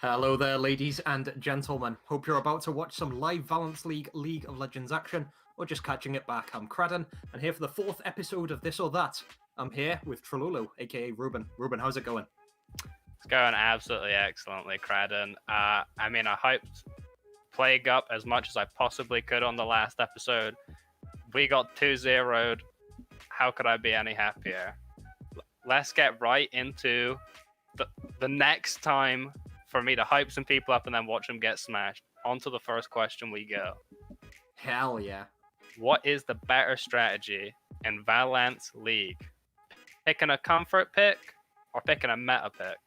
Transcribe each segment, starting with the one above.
Hello there, ladies and gentlemen. Hope you're about to watch some live Valence League of Legends action, or just catching it back. I'm Cradden, and here for the fourth episode of This or That. I'm here with Trululu, aka Ruben. Ruben, how's it going? It's going absolutely excellently, Cradden. I hyped Plague up as much as I possibly could on the last episode. We got 2-0'd. How could I be any happier? Let's get right into the next time for me to hype some people up and then watch them get smashed. On to the first question we go. Hell yeah. What is the better strategy in Valence League? Picking a comfort pick or picking a meta pick?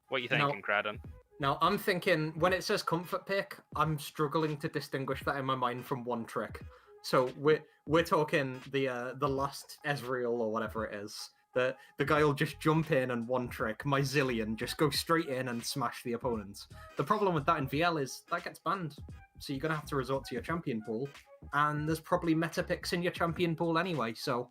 What are you thinking, Cradden? Now, I'm thinking, when it says comfort pick, I'm struggling to distinguish that in my mind from one trick. So we're talking the last Ezreal or whatever it is. The guy will just jump in and one trick, my Zillion, just go straight in and smash the opponents. The problem with that in VL is that gets banned. So you're going to have to resort to your champion pool. And there's probably meta picks in your champion pool anyway. So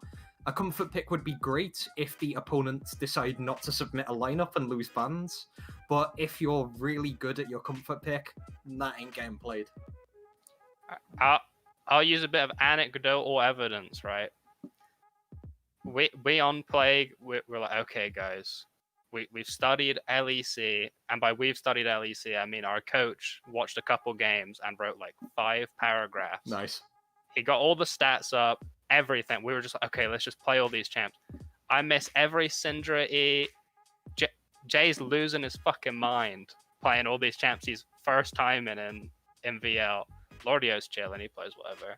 a comfort pick would be great if the opponents decide not to submit a lineup and lose bans. But if you're really good at your comfort pick, that ain't getting played. I'll use a bit of anecdotal evidence, right? We on Plague, we're like, okay, guys, we've studied LEC, and by we've studied LEC, I mean our coach watched a couple games and wrote like 5 paragraphs. Nice. He got all the stats up, everything. We were just like, okay, let's just play all these champs. I miss every Syndra E. Jay's losing his fucking mind playing all these champs. He's first time in VL. Lordio's chilling, he plays whatever.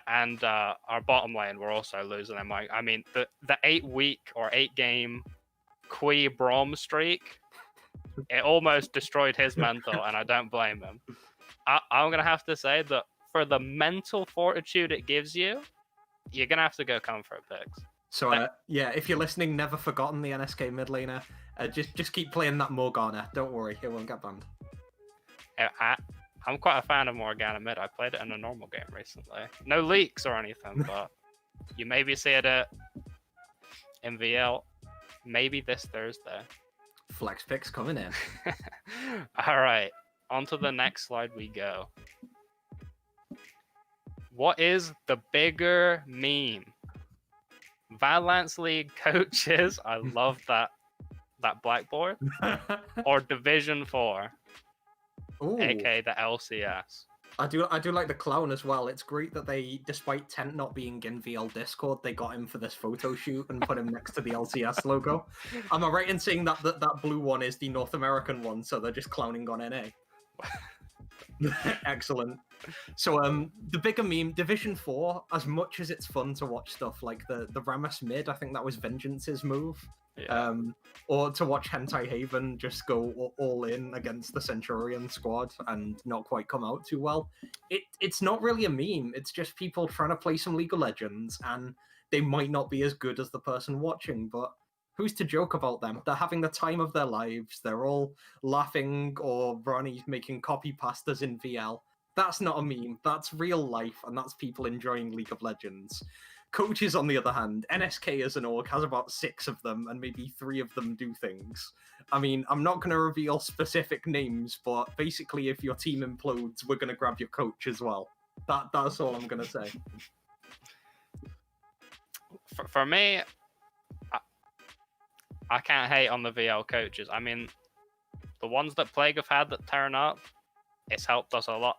And our bottom lane, we're also losing them. I mean, the 8-week or 8-game Qui Brom streak, it almost destroyed his mental, and I don't blame him. I'm going to have to say that for the mental fortitude it gives you, you're going to have to go comfort picks. So, yeah, if you're listening, never forgotten the NSK mid laner. Just keep playing that Morgana. Don't worry, it won't get banned. I'm quite a fan of Morgana mid. I played it in a normal game recently. No leaks or anything, but you maybe see it in VL maybe this Thursday. Flex picks coming in. All right, on to the next slide we go. What is the bigger meme? Valence League coaches, I love that blackboard, or Division 4? Ooh. aka the LCS. I do like the clown as well. It's great that they, despite Tent not being in VL Discord, they got him for this photo shoot and put him next to the LCS logo. Am I right in saying that blue one is the North American one, so they're just clowning on NA? Excellent. So the bigger meme, Division 4, as much as it's fun to watch stuff like the Rammus mid, I think that was Vengeance's move. Yeah. Or to watch Hentai Haven just go all in against the Centurion squad and not quite come out too well. It's not really a meme. It's just people trying to play some League of Legends, and they might not be as good as the person watching, but who's to joke about them? They're having the time of their lives. They're all laughing, or Ronnie's making copy pastas in VL. That's not a meme. That's real life, and that's people enjoying League of Legends. Coaches, on the other hand, NSK as an org has about 6 of them, and maybe 3 of them do things. I mean, I'm not going to reveal specific names, but basically, if your team implodes, we're going to grab your coach as well. That's all I'm going to say. For me, I can't hate on the VL coaches. I mean, the ones that Plague have had that turn up, it's helped us a lot.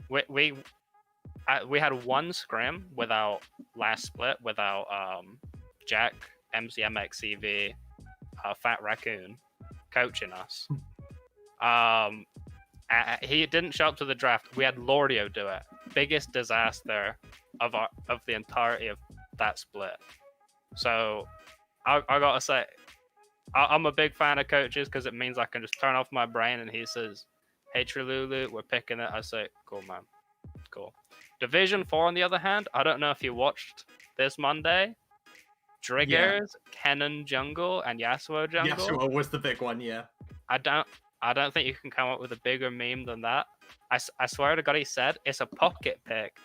We had one scrim without last split, without Jack, MCMXCV, Fat Raccoon coaching us. He didn't show up to the draft. We had Lordio do it. Biggest disaster of the entirety of that split. So I gotta say, I'm a big fan of coaches because it means I can just turn off my brain and he says, "Hey Trilulu, we're picking it." I say, "Cool, man, cool." Division 4, on the other hand, I don't know if you watched this Monday. Driggers, Kennen Jungle, and Yasuo Jungle. Yasuo was the big one, yeah. I don't think you can come up with a bigger meme than that. I swear to God, he said it's a pocket pick.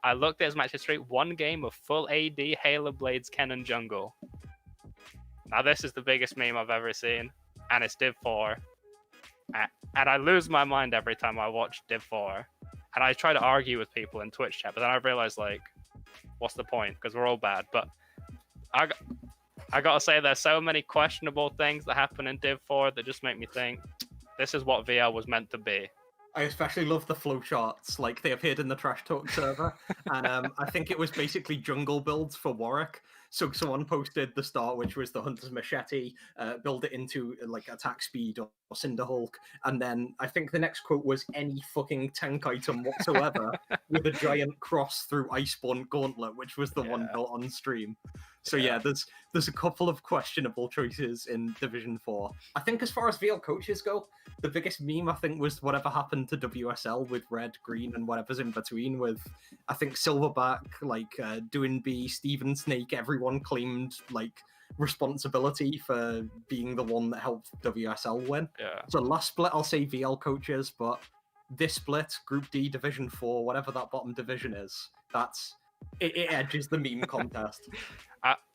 I looked at his match history. 1 game of full AD Halo Blades Kennen Jungle. Now this is the biggest meme I've ever seen, and it's Div 4. And I lose my mind every time I watch Div 4. And I try to argue with people in Twitch chat, but then I realize, like, what's the point? Because we're all bad. But I gotta say, there's so many questionable things that happen in Div 4 that just make me think, this is what VL was meant to be. I especially love the flowcharts, like they appeared in the Trash Talk server, and I think it was basically jungle builds for Warwick. So someone posted the start, which was the Hunter's Machete, build it into like attack speed or Cinder Hulk, and then I think the next quote was any fucking tank item whatsoever with a giant cross through Iceborne Gauntlet, which was the one built on stream. So yeah, there's a couple of questionable choices in Division 4. I think as far as VL coaches go, the biggest meme I think was whatever happened to WSL with red, green, and whatever's in between with, I think, Silverback, like Doing B, Steven Snake, everyone claimed like responsibility for being the one that helped WSL win. Yeah. So last split I'll say VL coaches, but this split, Group D, Division 4, whatever that bottom division is, it edges the meme contest.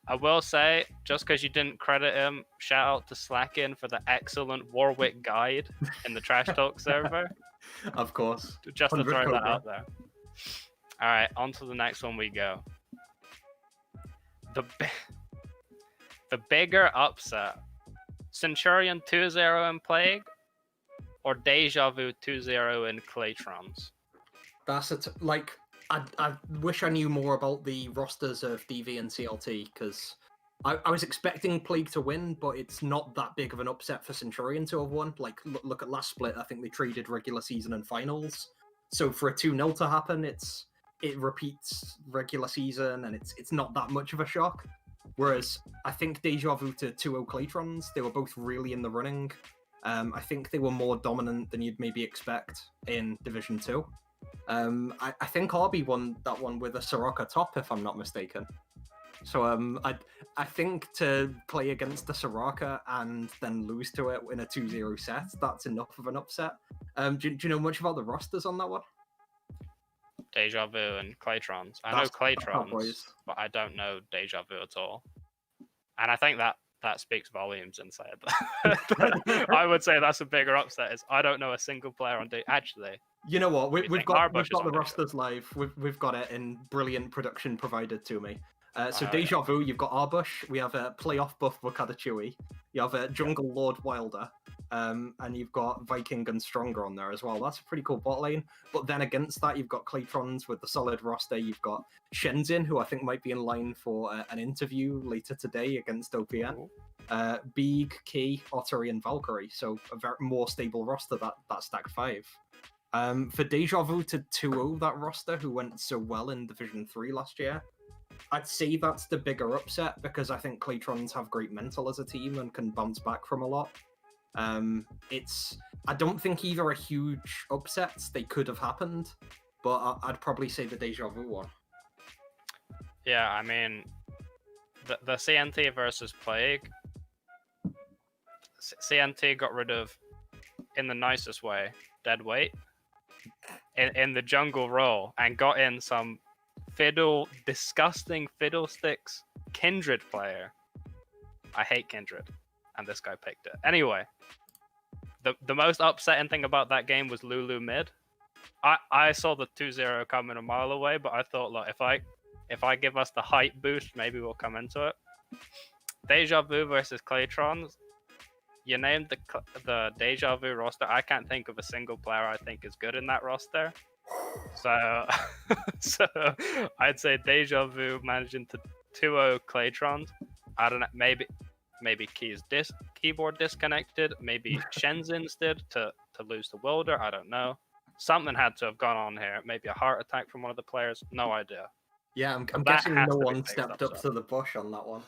I will say, just because you didn't credit him, shout out to Slackin for the excellent Warwick guide in the Trash Talk server. Of course. Just to throw Cobra. that out there. All right, on to the next one we go. The bigger upset. Centurion 2-0 in Plague or Deja Vu 2-0 in Claytrons? That's I wish I knew more about the rosters of DV and CLT, because I was expecting Plague to win, but it's not that big of an upset for Centurion to have won. Like, look at last split, I think they traded regular season and finals. So for a 2-0 to happen, it repeats regular season, and it's not that much of a shock. Whereas I think Deja Vu to 2-0 Claytrons, they were both really in the running. I think they were more dominant than you'd maybe expect in Division 2. I think Arby won that one with a Soraka top, if I'm not mistaken. So I think to play against the Soraka and then lose to it in a 2-0 set, that's enough of an upset. Do you know much about the rosters on that one? Deja Vu and Claytrons. I know Claytrons, but I don't know Deja Vu at all. And I think that speaks volumes inside. I would say that's a bigger upset. Is I don't know a single player on Actually, you know what? We've got the rosters live. We've got it in brilliant production provided to me. So Deja Vu, you've got Arbush. We have a playoff buff Wakadachui. You have a Jungle Lord Wilder. And you've got Viking and Stronger on there as well. That's a pretty cool bot lane. But then against that, you've got Claytrons with the solid roster. You've got Shenzin, who I think might be in line for an interview later today against OPN. Beeg, Key, Ottery, and Valkyrie. So a very more stable roster, that stack 5. For Deja Vu to 2-0 that roster, who went so well in Division 3 last year, I'd say that's the bigger upset, because I think Claytrons have great mental as a team and can bounce back from a lot. I don't think either are huge upsets. They could have happened, but I'd probably say the Deja Vu one. Yeah, I mean, the CNT versus Plague. CNT got rid of, in the nicest way, dead weight in the jungle role and got in some disgusting fiddlesticks Kindred player. I hate Kindred, and this guy picked it. Anyway, the most upsetting thing about that game was Lulu mid. I saw the 2-0 coming a mile away, but I thought, look, if I give us the hype boost, maybe we'll come into it. Deja Vu versus Claytrons. You named the Deja Vu roster. I can't think of a single player I think is good in that roster. So I'd say Deja Vu managing to 2-0 Claytrons. I don't know, maybe keyboard disconnected. Maybe Shenzin's did to lose to Wilder. I don't know. Something had to have gone on here. Maybe a heart attack from one of the players. No idea. Yeah, I'm guessing no one stepped up to the bush on that one.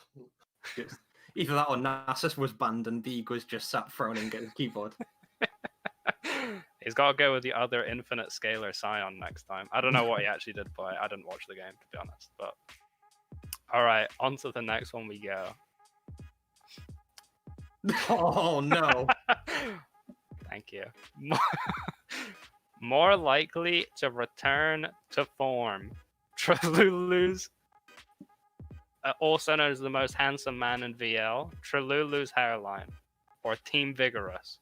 Either that or Nasus was banned and Beeg was just sat frowning at his keyboard. He's got to go with the other infinite scalar Scion next time. I don't know what he actually did play. I didn't watch the game, to be honest. But all right, on to the next one we go. Oh, no. Thank you. More likely to return to form. Trelulu's, also known as the most handsome man in VL, Trelulu's hairline, or Team Vigorous.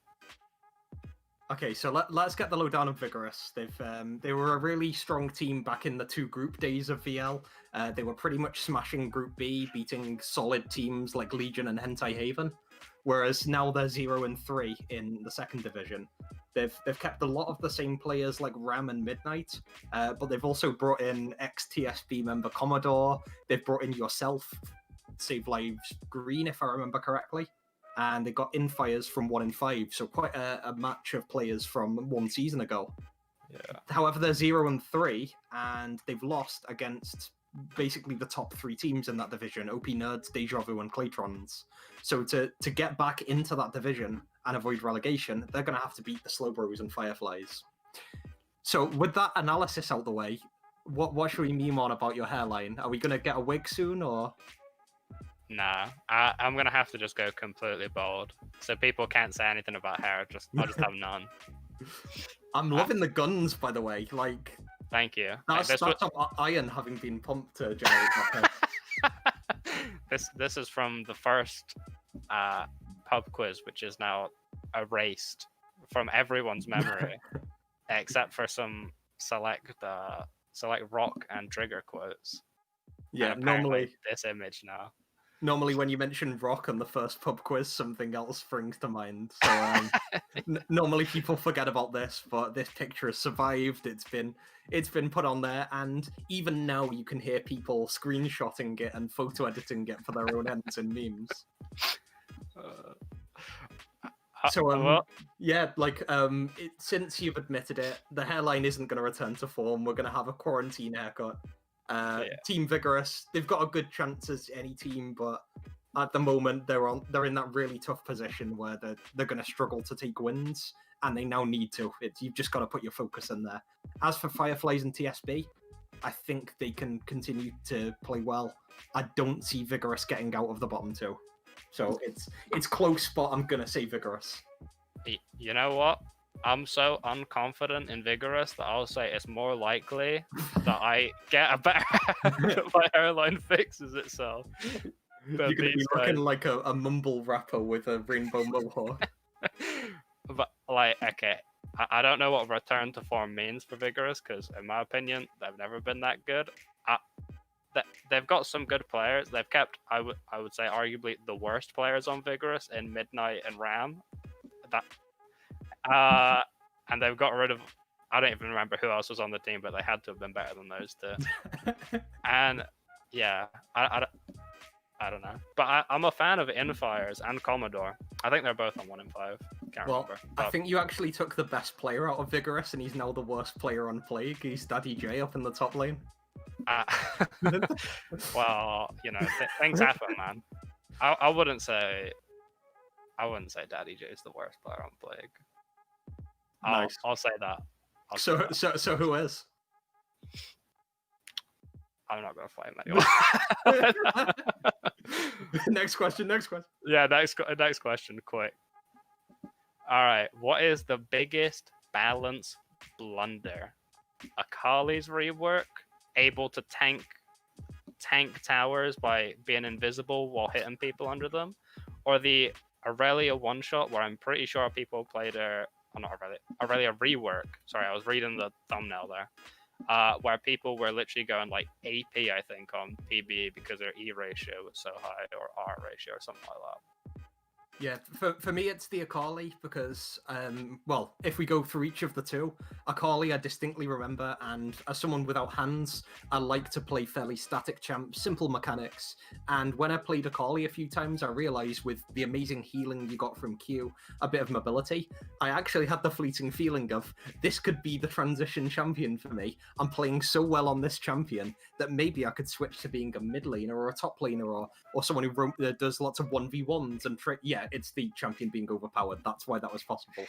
Okay, so let's get the lowdown on Vigorous. They were a really strong team back in the 2 group days of VL. They were pretty much smashing Group B, beating solid teams like Legion and Hentai Haven. Whereas now they're 0-3 in the 2nd division. They've kept a lot of the same players like Ram and Midnight, but they've also brought in ex-TSB member Commodore. They've brought in yourself, Save Lives Green, if I remember correctly. And they got Infires from 1 in 5, so quite a match of players from 1 season ago. Yeah. However, they're 0-3, and they've lost against basically the top 3 teams in that division: OP Nerds, Deja Vu, and Claytrons. So to get back into that division and avoid relegation, they're going to have to beat the Slowbros and Fireflies. So with that analysis out the way, what should we meme on about your hairline? Are we going to get a wig soon, or...? Nah, I'm gonna have to just go completely bald, so people can't say anything about hair. I'll just have none. I'm loving the guns, by the way. Like, thank you. That's iron having been pumped to generate that hair. This is from the first pub quiz, which is now erased from everyone's memory, except for some select rock and trigger quotes. Yeah, normally this image now. Normally, when you mention rock on the first pub quiz, something else springs to mind. So normally people forget about this, but this picture has survived. It's been put on there, and even now you can hear people screenshotting it and photo editing it for their own ends and memes. So yeah, like since you've admitted it, the hairline isn't going to return to form. We're going to have a quarantine haircut. Team Vigorous, they've got a good chance as any team, but at the moment they're in that really tough position where they're going to struggle to take wins, and they now need to. You've just got to put your focus in there. As for Fireflies and TSB, I think they can continue to play well. I don't see Vigorous getting out of the bottom 2, so it's close, but I'm going to say Vigorous. You know what? I'm so unconfident in Vigorous that I'll say it's more likely that I get a better that my hairline fixes itself. You're going to be looking like a mumble rapper with a rainbow mohawk. But, like, okay, I don't know what return to form means for Vigorous, because in my opinion, they've never been that good. They've got some good players. They've kept, I would say, arguably the worst players on Vigorous in Midnight and Ram. And they've got rid of, I don't even remember who else was on the team, but they had to have been better than those 2. And yeah, I don't know. But I'm a fan of Infires and Commodore. I think they're both on 1 in 5. Can't remember. I think you actually took the best player out of Vigorous, and he's now the worst player on Plague. He's Daddy J up in the top lane. Well, you know, things happen, man. I wouldn't say Daddy J is the worst player on Plague. Nice. I'll say that. So who is? I'm not gonna flame anyone. Next question. Yeah, next question, quick. All right, what is the biggest balance blunder? Akali's rework, able to tank towers by being invisible while hitting people under them, or the Aurelia one shot where I'm pretty sure people played Aurelia rework. Sorry, I was reading the thumbnail there. Where people were literally going like AP, I think, on PBE because their E ratio was so high, or R ratio, or something like that. Yeah, for me, it's the Akali because, well, if we go through each of the 2, Akali I distinctly remember, and as someone without hands, I like to play fairly static champs, simple mechanics, and when I played Akali a few times, I realized with the amazing healing you got from Q, a bit of mobility, I actually had the fleeting feeling of, this could be the transition champion for me. I'm playing so well on this champion that maybe I could switch to being a mid laner or a top laner or someone who does lots of 1v1s and it's the champion being overpowered. That's why that was possible.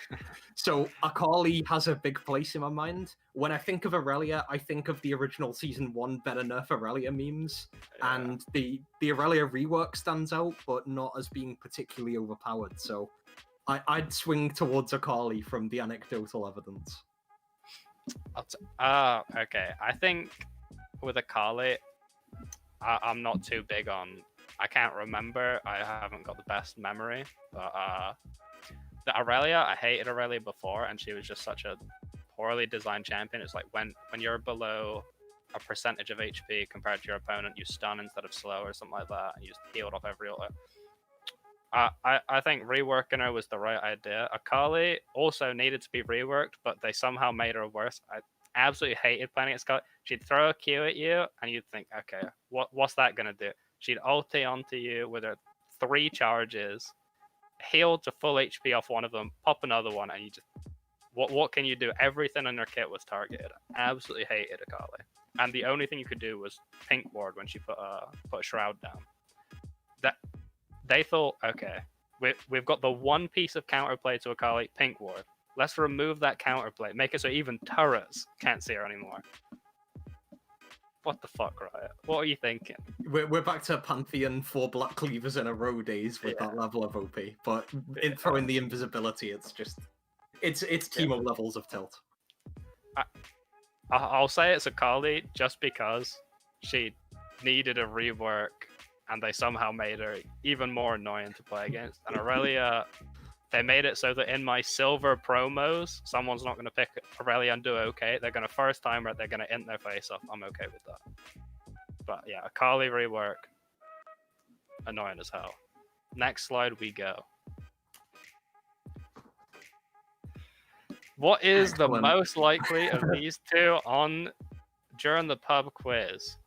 So Akali has a big place in my mind. When I think of Aurelia, I think of the original Season 1 Better Nerf Aurelia memes. Yeah. And the Aurelia rework stands out, but not as being particularly overpowered. So I'd swing towards Akali from the anecdotal evidence. Okay. I think with Akali, I'm not too big on... I can't remember. I haven't got the best memory, but the Aurelia, I hated Aurelia before, and she was just such a poorly designed champion. It's like when you're below a percentage of HP compared to your opponent, you stun instead of slow or something like that, and you just healed off every auto. I think reworking her was the right idea. Akali also needed to be reworked, but they somehow made her worse. I absolutely hated playing against Akali. She'd throw a Q at you, and you'd think, okay, what's that gonna do? She'd ulti onto you with her 3 charges, heal to full HP off one of them, pop another one, and you just what can you do? Everything in her kit was targeted. Absolutely hated Akali, and the only thing you could do was pink ward when she put a shroud down. That they thought, okay, we've got the one piece of counterplay to Akali, pink ward. Let's remove that counterplay, make it so even turrets can't see her anymore. What the fuck, Riot? What are you thinking? We're back to Pantheon 4 Black Cleavers in a row days with that level of OP, but in throwing the invisibility, it's just it's Teemo levels of tilt. I'll say it's Akali just because she needed a rework, and they somehow made her even more annoying to play against. And Aurelia, they made it so that in my silver promos, someone's not going to pick Aurelia and do okay. They're going to first timer it, they're going to int their face off. I'm okay with that. But yeah, Akali rework, annoying as hell. Next slide we go. What is the most likely of these two on during the pub quiz?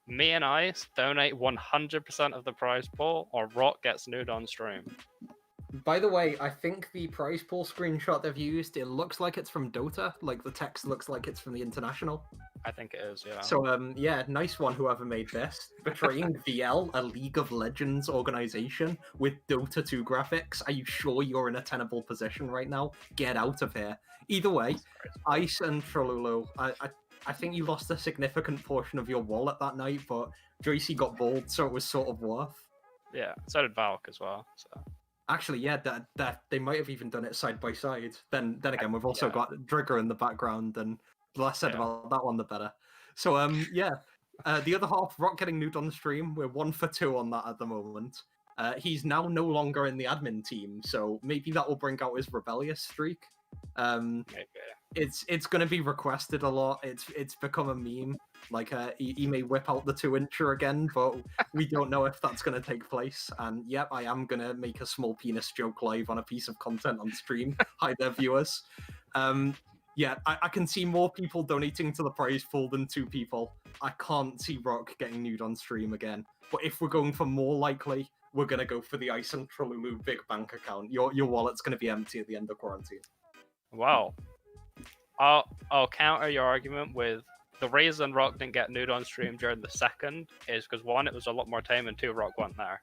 Me and Ice donate 100% of the prize pool, or Rock gets nude on stream. By the way, I think the prize pool screenshot they've used, it looks like it's from Dota. Like, the text looks like it's from the International. I think it is, yeah. So, yeah, nice one, whoever made this. Betraying VL, a League of Legends organization, with Dota 2 graphics. Are you sure you're in a tenable position right now? Get out of here. Either way, Ice and Trololo, I think you lost a significant portion of your wallet that night, but Joycey got bowled, so it was sort of worth. Yeah, so did Valk as well, so... Actually, yeah, that they might have even done it side by side. Then again, we've also got Drigger in the background, and the less said about that one, the better. So, yeah, the other half, Rock getting nude on the stream. We're 1 for 2 on that at the moment. He's now no longer in the admin team, so maybe that will bring out his rebellious streak. Maybe. It's going to be requested a lot. It's become a meme. Like, he may whip out the 2-incher again, but we don't know if that's going to take place. And yep, I am going to make a small penis joke live on a piece of content on stream. Hi there, viewers. Yeah, I can see more people donating to the prize pool than 2 people. I can't see Rock getting nude on stream again. But if we're going for more likely, we're going to go for the Ice and Trolulu big bank account. Your wallet's going to be empty at the end of quarantine. Wow. I'll counter your argument with the reason Rock didn't get nude on stream during the second is because 1, it was a lot more tame, and 2, Rock went there.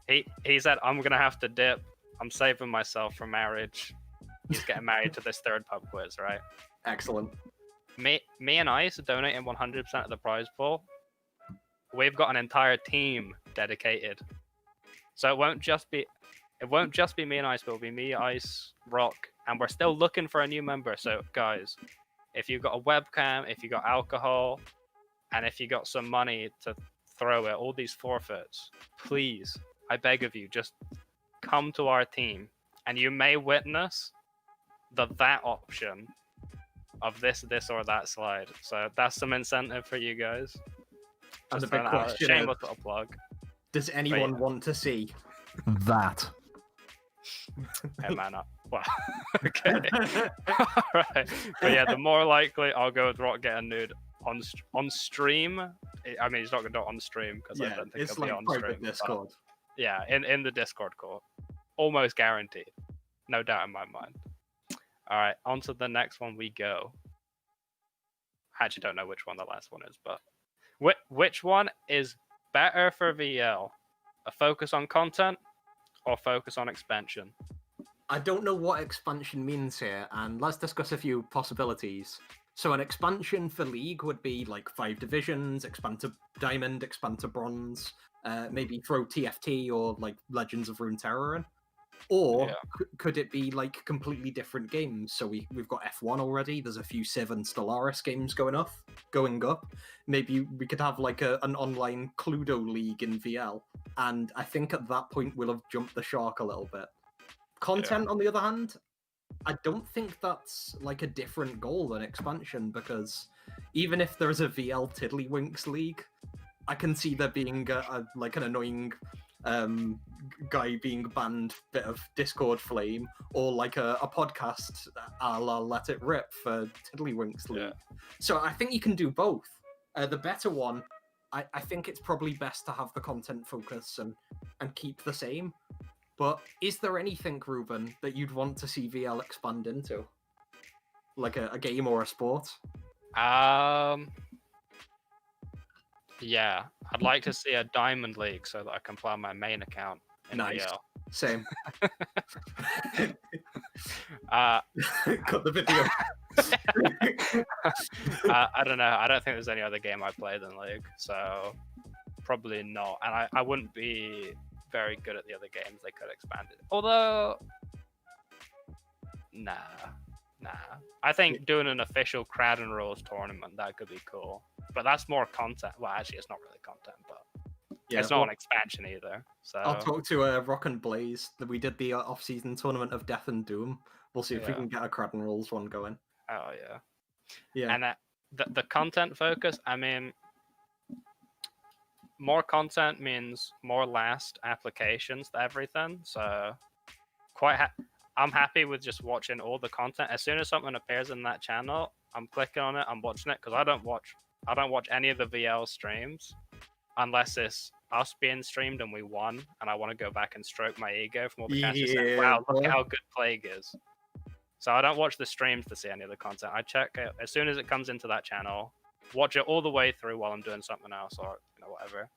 He said, I'm going to have to dip. I'm saving myself for marriage. He's getting married to this 3rd pub quiz, right? Excellent. Me and Ice donating 100% of the prize pool. We've got an entire team dedicated. So it won't just be me and Ice, but it'll be me, Ice, Rock, and we're still looking for a new member. So guys, if you've got a webcam, if you've got alcohol, and if you got some money to throw at all these forfeits, please, I beg of you, just come to our team, and you may witness that option of this or that slide. So that's some incentive for you guys. And the big question shameless little plug. Does anyone want to see that? Hey man, well, okay. Alright. But yeah, the more likely I'll go with Rock getting nude on stream. I mean, he's not going to do it on stream because I don't think he'll be on stream. Discord. Yeah, in the Discord call. Almost guaranteed. No doubt in my mind. Alright, on to the next one we go. I actually don't know which one the last one is, but which one is better for VL? A focus on content or focus on expansion? I don't know what expansion means here, and let's discuss a few possibilities. So an expansion for League would be like 5 divisions, expand to Diamond, expand to Bronze, maybe throw TFT or like Legends of Runeterra in. Or could it be like completely different games? So we've got F1 already. There's a few Civ and Stellaris games going up. Maybe we could have like an online Cluedo League in VL. And I think at that point we'll have jumped the shark a little bit. Content, on the other hand, I don't think that's like a different goal than expansion, because even if there's a VL Tiddlywinks League, I can see there being like an annoying guy being banned bit of Discord flame, or like a podcast a la Let It Rip for Tiddlywinks League. Yeah. So I think you can do both. The better one, I think it's probably best to have the content focus and keep the same. But is there anything, Ruben, that you'd want to see VL expand into? Like a game or a sport? Yeah, I'd like to see a Diamond League so that I can play on my main account in Nice. VL. Same. Cut the video. I don't know. I don't think there's any other game I play than League, so probably not. And I wouldn't be very good at the other games they could expand it. Although, nah. I think doing an official Crowd and Rules tournament, that could be cool. But that's more content. Well, actually, it's not really content, but it's not an expansion either. So I'll talk to Rock and Blaze. We did the off-season tournament of Death and Doom. We'll see if we can get a Crowd and Rules one going. Oh yeah. Yeah. And the content focus, I mean, more content means more last applications to everything. So I'm happy with just watching all the content. As soon as something appears in that channel, I'm clicking on it, I'm watching it, because I don't watch any of the VL streams unless it's us being streamed and we won, and I want to go back and stroke my ego from all the casters saying, wow, look at how good Plague is. So I don't watch the streams to see any of the content. I check it as soon as it comes into that channel, watch it all the way through while I'm doing something else, or whatever.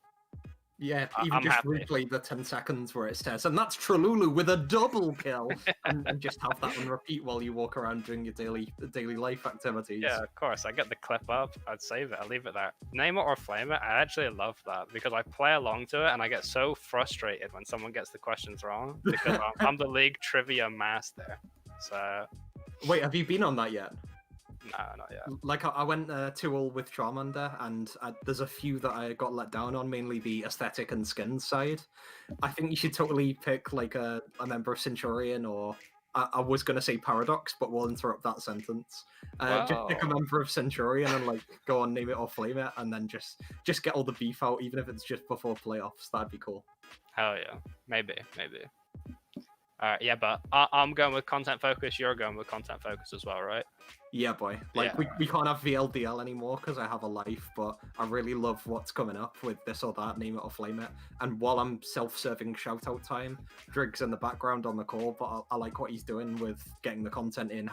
Yeah, even I'm just happy. replay the 10 seconds where it says, and that's Tralulu with a double kill, and just have that on repeat while you walk around doing your daily life activities. Yeah, of course. I get the clip up, I'd save it, I leave it there. Name it or flame it, I actually love that, because I play along to it and I get so frustrated when someone gets the questions wrong, because I'm the league trivia master. So wait, have you been on that yet? No, not yet. Like, I went 2-all with Charmander, and there's a few that I got let down on, mainly the aesthetic and skin side. I think you should totally pick like a member of Centurion, or I was going to say Paradox, but we'll interrupt that sentence. Just pick a member of Centurion and like go on, name it or flame it, and then just get all the beef out, even if it's just before playoffs. That'd be cool. Hell yeah, maybe. Yeah, but I'm going with content focus. You're going with content focus as well, right? Yeah, boy. Like, yeah. We can't have VLDL anymore because I have a life, but I really love what's coming up with this or that, name it or flame it. And while I'm self-serving shout-out time, Drig's in the background on the call, but I like what he's doing with getting the content in,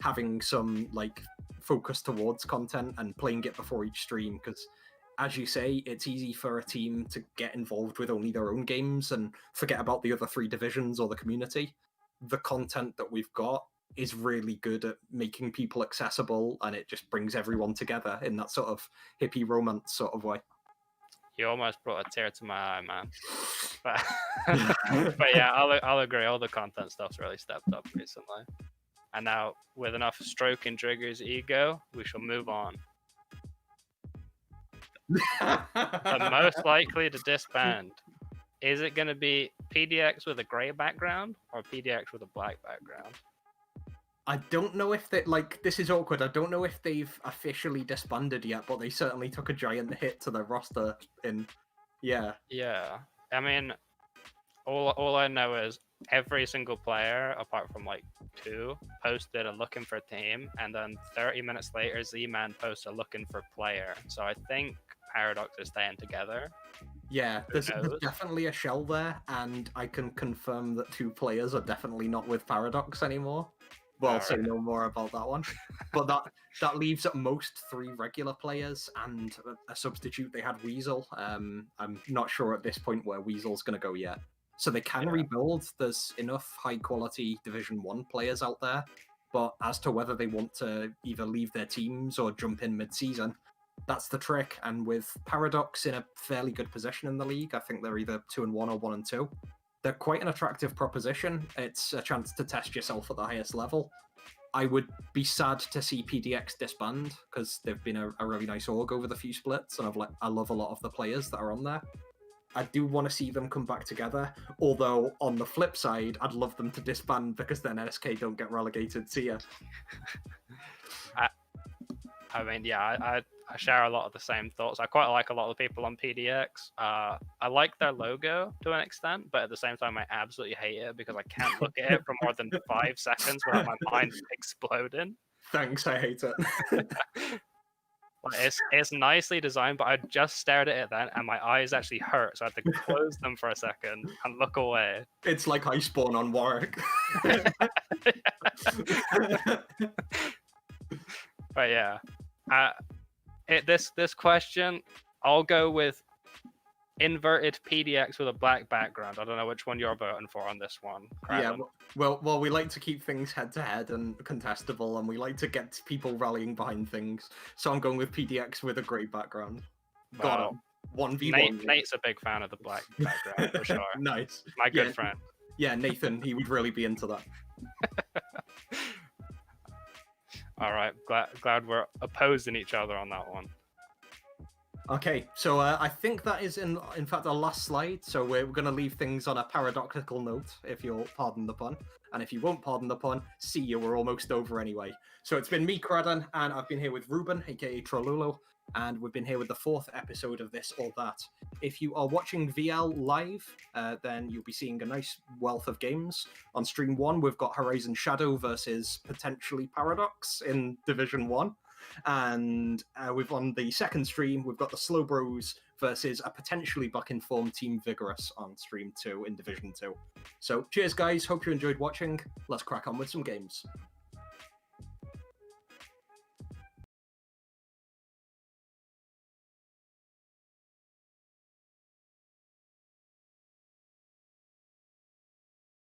having some, like, focus towards content and playing it before each stream, because as you say, it's easy for a team to get involved with only their own games and forget about the other 3 divisions or the community. The content that we've got is really good at making people accessible, and it just brings everyone together in that sort of hippie romance sort of way. You almost brought a tear to my eye, man. But yeah, I'll agree. All the content stuff's really stepped up recently. And now, with enough stroking Trigger's ego, we shall move on. The most likely to disband. Is it going to be PDX with a grey background or PDX with a black background? I don't know if they, like, this is awkward. I don't know if they've officially disbanded yet, but they certainly took a giant hit to their roster in, yeah. Yeah. I mean, all I know is every single player, apart from like 2, posted a looking for team, and then 30 minutes later, Z-Man posted a looking for player. So I think Paradox is staying together. Yeah, there's definitely a shell there, and I can confirm that 2 players are definitely not with Paradox anymore. Well, I'll say no more about that one. But that leaves at most 3 regular players and a substitute. They had Weasel. I'm not sure at this point where Weasel's going to go yet. So they can rebuild. There's enough high-quality Division 1 players out there. But as to whether they want to either leave their teams or jump in mid-season, that's the trick. And with Paradox in a fairly good position in the league, I think they're either 2-1 or 1-2. They're quite an attractive proposition. It's a chance to test yourself at the highest level. I would be sad to see PDX disband, because they've been a really nice org over the few splits, and I love a lot of the players that are on there. I do want to see them come back together. Although on the flip side, I'd love them to disband because then SK don't get relegated. See ya. I mean, yeah, I share a lot of the same thoughts. I quite like a lot of the people on PDX. I like their logo to an extent, but at the same time, I absolutely hate it because I can't look at it for more than 5 seconds without my mind exploding. Thanks, I hate it. Like, it's nicely designed, but I just stared at it then, and my eyes actually hurt, so I had to close them for a second and look away. It's like I spawn on Warwick. But yeah, this question, I'll go with inverted PDX with a black background. I don't know which one you're voting for on this one. Yeah, well, we like to keep things head-to-head and contestable, and we like to get people rallying behind things. So I'm going with PDX with a grey background. Got him. 1v1. Nate's a big fan of the black background, for sure. Nice. My good friend. Yeah, Nathan, he would really be into that. All right, glad we're opposing each other on that one. Okay, so I think that is in fact our last slide. So we're going to leave things on a paradoxical note, if you'll pardon the pun. And if you won't pardon the pun, see you, we're almost over anyway. So it's been me, Cradan, and I've been here with Ruben, aka Trololo, and we've been here with the 4th episode of This or That. If you are watching VL live, then you'll be seeing a nice wealth of games. On stream 1, we've got Horizon Shadow versus potentially Paradox in Division 1. And on the second stream, we've got the Slow Bros versus a potentially back-in-form Team Vigorous on stream 2 in Division 2. So cheers, guys. Hope you enjoyed watching. Let's crack on with some games.